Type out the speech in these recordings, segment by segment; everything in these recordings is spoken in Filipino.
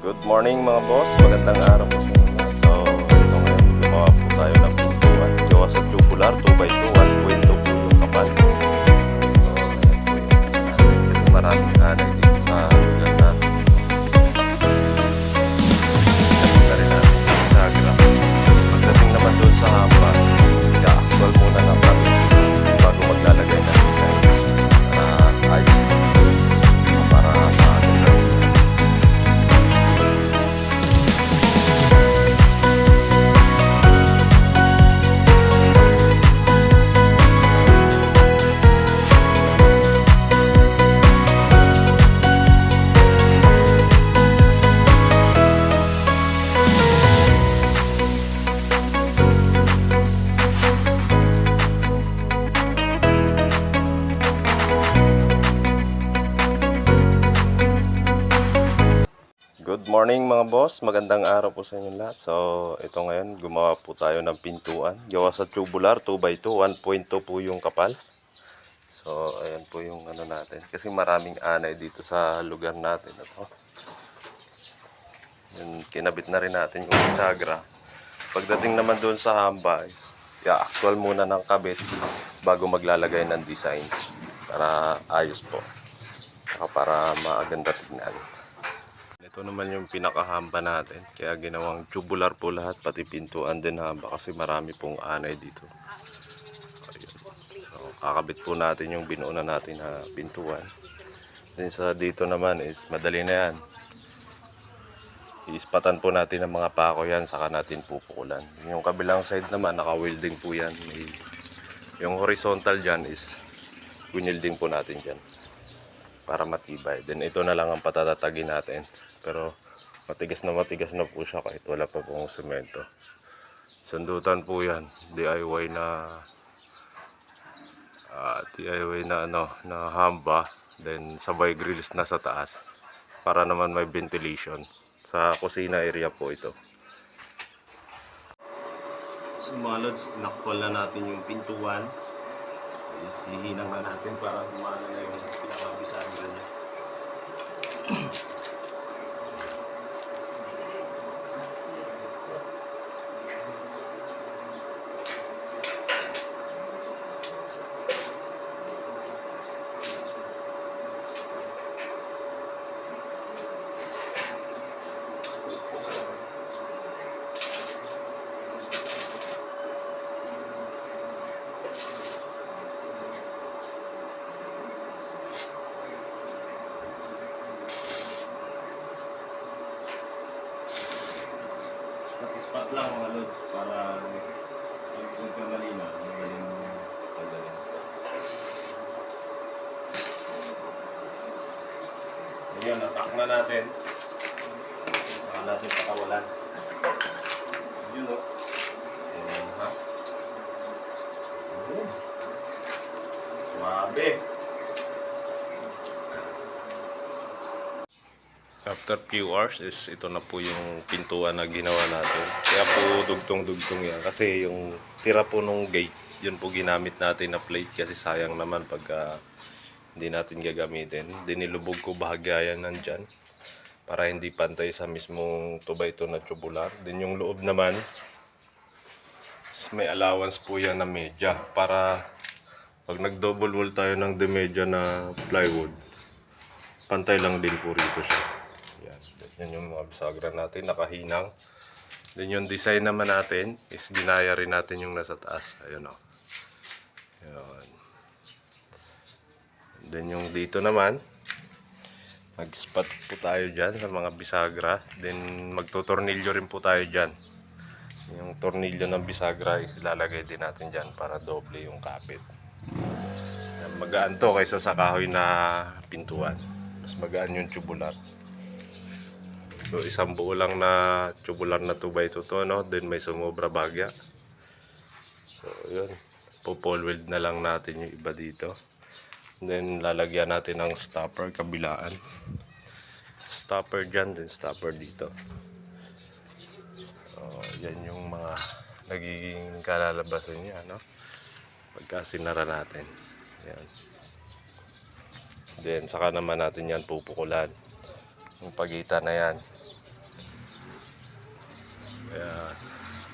Good morning mga boss, magandang araw po sa inyo. So, ito ngayon, gumawa po tayo ng pintuan. Gawa sa tubular, 2x2, 1.2 po yung kapal. So, ayan po yung kasi maraming kanay dito sa lugar natin. Sabi na rin natin sa graph. Pagdating naman doon sa hamba, i-actual muna ng kami bago maglalagay ng design. Ayos para sa atin. Good morning mga boss, magandang araw po sa inyo lahat. So, ito ngayon, gumawa po tayo ng pintuan. Gawa sa tubular, 2x2, 1.2 po yung kapal. So, ayan po yung ano natin. Kasi maraming anay dito sa lugar natin. Ito. Yung kinabit na rin natin yung bisagra. Pagdating naman doon sa hamba, i-actual muna ng kabit bago maglalagay ng design. Para ayos po. Saka para maaganda tignan. Ito naman yung pinakahamba natin. Kaya ginawang tubular po lahat. Pati pintuan din hamba. Kasi marami pong anay dito. Ayun. So kakabit po natin yung binuuna natin na pintuan. Then sa dito naman is madali na yan. Iispatan po natin ang mga pako yan. Saka natin pupukulan. Yung kabilang side naman naka-welding po yan. Yung horizontal dyan is winilding po natin dyan. Para matibay. Then ito na lang ang patatatagin natin. Pero matigas na po siya kahit wala pa pong semento. Sandutan po yan. DIY na na hamba. Then sabay grills na sa taas. Para naman may ventilation. Sa kusina area po ito. So mga lods, inaktwal na natin yung pintuan. Lihinang na natin para kumana na yung pinakabisahan niya. Spot lang mga lods para magkamali na magaling pagdaling. Ayan, natak na natin. Saka natin pakawalan. Yun o. Ayan ha. Suwabe. After few hours is ito na po yung pintuan na ginawa natin. Kaya po dugtong-dugtong yan. Kasi yung tira po nung gate, yun po ginamit natin na plate. Kasi sayang naman pag hindi natin gagamitin. Dinilubog ko bahagya yan nandyan. Para hindi pantay sa mismong 2x2 na tubular. Din yung loob naman, may allowance po yan na media. Para pag nag-double wall tayo ng demedya na plywood, pantay lang din po rito siya. Yan yung mga bisagra natin, nakahinang. Then yung design naman natin is ginaya rin natin yung nasa taas. Ayun o. Ayun. Then yung dito naman, mag-spot po tayo dyan sa mga bisagra. Then magtutornilyo rin po tayo dyan. Yung tornilyo ng bisagra is ilalagay din natin dyan para doble yung kapit. Magaan to kaysa sa kahoy na pintuan. Mas magaan yung tubular. So isang buo lang na tubular na 2x2 to, no? Then may sumobra bagya. So yun, po-pole weld na lang natin yung iba dito. Then lalagyan natin ng stopper kabilaan. Stopper dyan, then stopper dito. So yan yung mga nagiging kalalabasan niya, no? Pagka sinara natin. Yan. Then saka naman natin yan pupukulan. Yung pagitan na yan. Kaya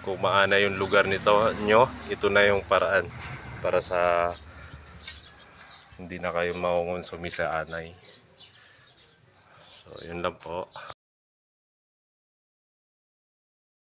kung maana yung lugar nyo, ito na yung paraan para sa hindi na kayo makukonsumi sa anay. So, yun lang po.